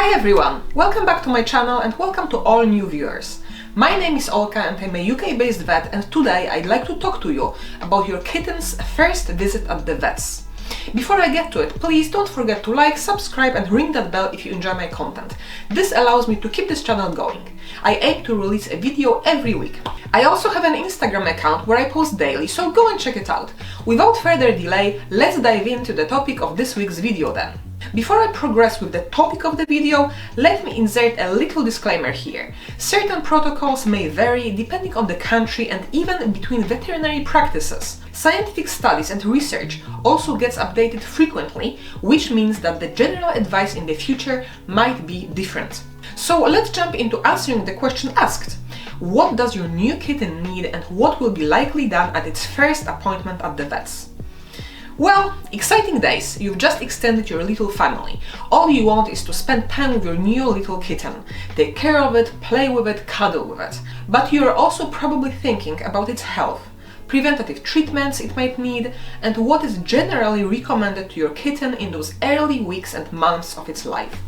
Hi everyone! Welcome back to my channel and welcome to all new viewers. My name is Olka and I'm a UK-based vet, and today I'd like to talk to you about your kitten's first visit at the vets. Before I get to it, please don't forget to like, subscribe and ring that bell if you enjoy my content. This allows me to keep this channel going. I aim to release a video every week. I also have an Instagram account where I post daily, so go and check it out. Without further delay, let's dive into the topic of this week's video then. Before I progress with the topic of the video, let me insert a little disclaimer here. Certain protocols may vary depending on the country and even between veterinary practices. Scientific studies and research also gets updated frequently, which means that the general advice in the future might be different. So let's jump into answering the question asked. What does your new kitten need and what will be likely done at its first appointment at the vets? Well, exciting days, you've just extended your little family. All you want is to spend time with your new little kitten, take care of it, play with it, cuddle with it. But you're also probably thinking about its health, preventative treatments it might need, and what is generally recommended to your kitten in those early weeks and months of its life.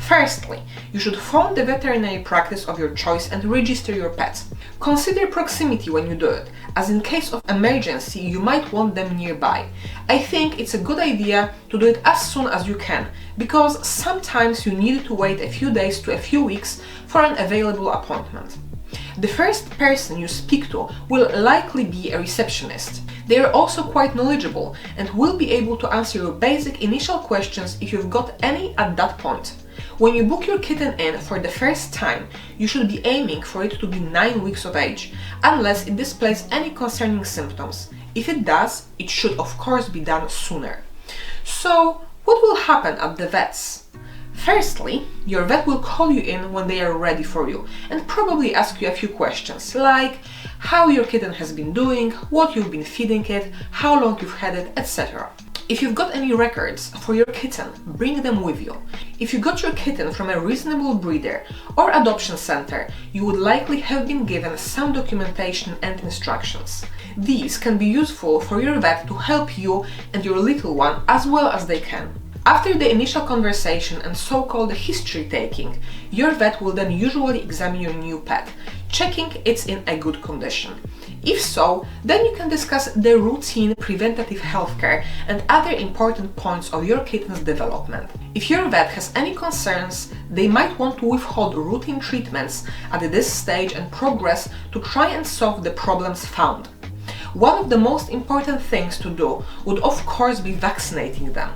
Firstly, you should phone the veterinary practice of your choice and register your pet. Consider proximity when you do it, as in case of emergency you might want them nearby. I think it's a good idea to do it as soon as you can, because sometimes you need to wait a few days to a few weeks for an available appointment. The first person you speak to will likely be a receptionist. They are also quite knowledgeable and will be able to answer your basic initial questions if you've got any at that point. When you book your kitten in for the first time, you should be aiming for it to be 9 weeks of age, unless it displays any concerning symptoms. If it does, it should of course be done sooner. So, what will happen at the vets? Firstly, your vet will call you in when they are ready for you and probably ask you a few questions like how your kitten has been doing, what you've been feeding it, how long you've had it, etc. If you've got any records for your kitten, bring them with you. If you got your kitten from a reasonable breeder or adoption center, you would likely have been given some documentation and instructions. These can be useful for your vet to help you and your little one as well as they can. After the initial conversation and so-called history taking, your vet will then usually examine your new pet, checking it's in a good condition. If so, then you can discuss the routine preventative healthcare and other important points of your kitten's development. If your vet has any concerns, they might want to withhold routine treatments at this stage and progress to try and solve the problems found. One of the most important things to do would of course be vaccinating them.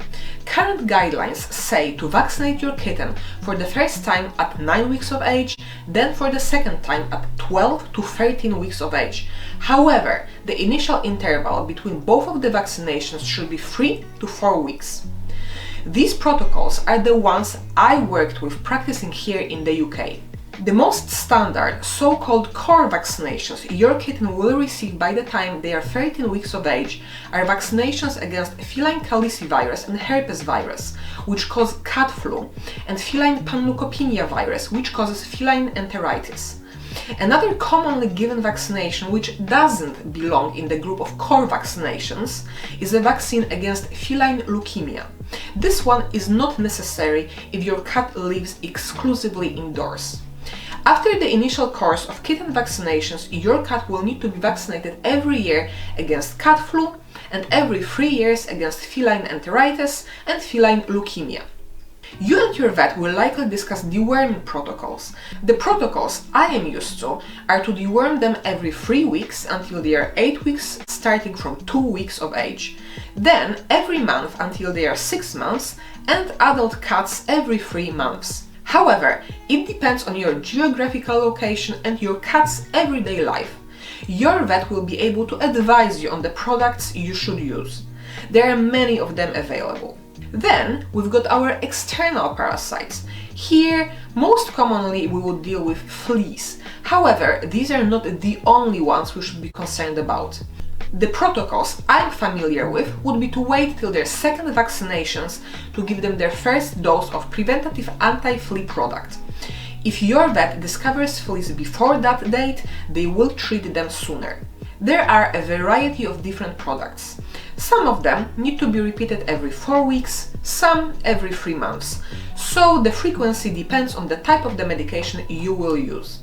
Current guidelines say to vaccinate your kitten for the first time at 9 weeks of age, then for the second time at 12 to 13 weeks of age. However, the initial interval between both of the vaccinations should be 3 to 4 weeks. These protocols are the ones I worked with practicing here in the UK. The most standard, so-called core vaccinations your kitten will receive by the time they are 13 weeks of age are vaccinations against feline calicivirus and herpes virus, which cause cat flu, and feline panleukopenia virus, which causes feline enteritis. Another commonly given vaccination which doesn't belong in the group of core vaccinations is a vaccine against feline leukemia. This one is not necessary if your cat lives exclusively indoors. After the initial course of kitten vaccinations, your cat will need to be vaccinated every year against cat flu and every 3 years against feline enteritis and feline leukemia. You and your vet will likely discuss deworming protocols. The protocols I am used to are to deworm them every 3 weeks until they are 8 weeks, starting from 2 weeks of age. Then every month until they are 6 months, and adult cats every 3 months. However, it depends on your geographical location and your cat's everyday life. Your vet will be able to advise you on the products you should use. There are many of them available. Then we've got our external parasites. Here, most commonly we would deal with fleas. However, these are not the only ones we should be concerned about. The protocols I'm familiar with would be to wait till their second vaccinations to give them their first dose of preventative anti-flea product. If your vet discovers fleas before that date, they will treat them sooner. There are a variety of different products. Some of them need to be repeated every 4 weeks, some every 3 months. so the frequency depends on the type of the medication you will use.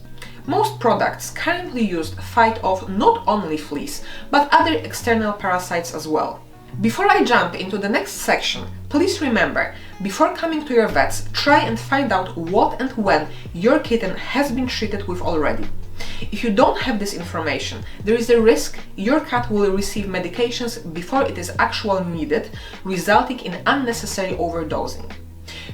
Most products currently used fight off not only fleas, but other external parasites as well. Before I jump into the next section, please remember, before coming to your vets, try and find out what and when your kitten has been treated with already. If you don't have this information, there is a risk your cat will receive medications before it is actually needed, resulting in unnecessary overdosing.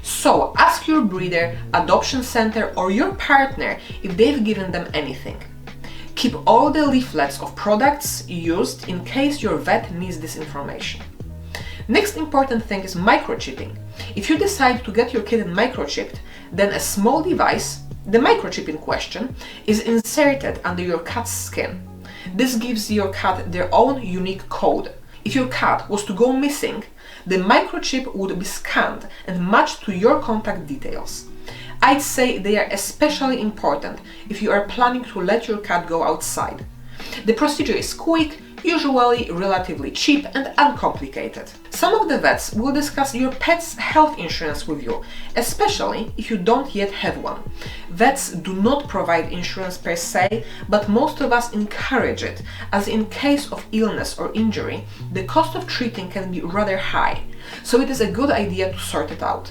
So ask your breeder, adoption center or your partner if they've given them anything. Keep all the leaflets of products used in case your vet needs this information. Next important thing is microchipping. If you decide to get your kitten microchipped, then a small device, the microchip in question, is inserted under your cat's skin. This gives your cat their own unique code. If your cat was to go missing, the microchip would be scanned and matched to your contact details. I'd say they are especially important if you are planning to let your cat go outside. The procedure is quick, usually relatively cheap and uncomplicated. Some of the vets will discuss your pet's health insurance with you, especially if you don't yet have one. Vets do not provide insurance per se, but most of us encourage it, as in case of illness or injury, the cost of treating can be rather high, so it is a good idea to sort it out.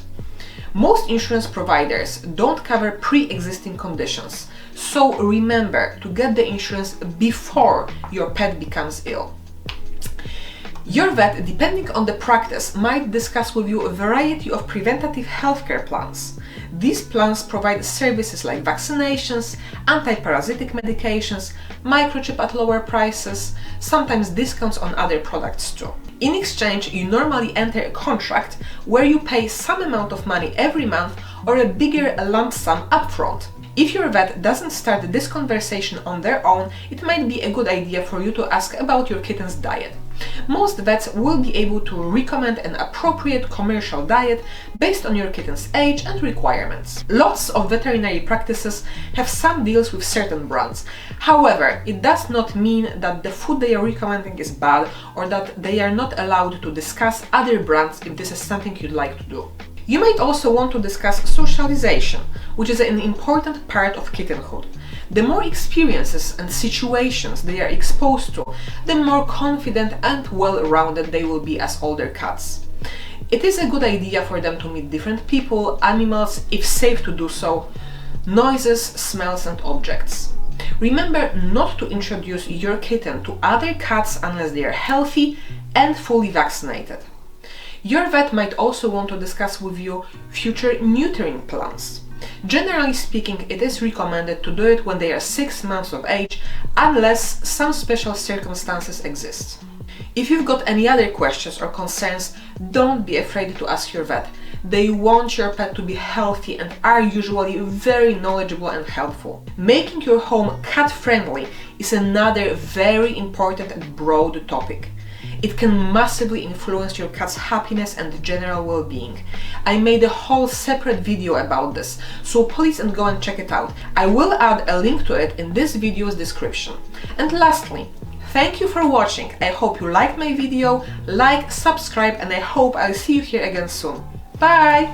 Most insurance providers don't cover pre-existing conditions, so remember to get the insurance before your pet becomes ill. Your vet, depending on the practice, might discuss with you a variety of preventative healthcare plans. These plans provide services like vaccinations, anti-parasitic medications, microchip at lower prices, sometimes discounts on other products too. In exchange, you normally enter a contract where you pay some amount of money every month or a bigger lump sum upfront. If your vet doesn't start this conversation on their own, it might be a good idea for you to ask about your kitten's diet. Most vets will be able to recommend an appropriate commercial diet based on your kitten's age and requirements. Lots of veterinary practices have some deals with certain brands. However, it does not mean that the food they are recommending is bad or that they are not allowed to discuss other brands if this is something you'd like to do. You might also want to discuss socialization, which is an important part of kittenhood. The more experiences and situations they are exposed to, the more confident and well-rounded they will be as older cats. It is a good idea for them to meet different people, animals, if safe to do so, noises, smells and objects. Remember not to introduce your kitten to other cats unless they are healthy and fully vaccinated. Your vet might also want to discuss with you future neutering plans. Generally speaking, it is recommended to do it when they are 6 months of age, unless some special circumstances exist. If you've got any other questions or concerns, don't be afraid to ask your vet. They want your pet to be healthy and are usually very knowledgeable and helpful. Making your home cat-friendly is another very important and broad topic. It can massively influence your cat's happiness and general well-being. I made a whole separate video about this, so please go and check it out. I will add a link to it in this video's description. And lastly, thank you for watching. I hope you liked my video, like, subscribe, and I hope I'll see you here again soon. Bye!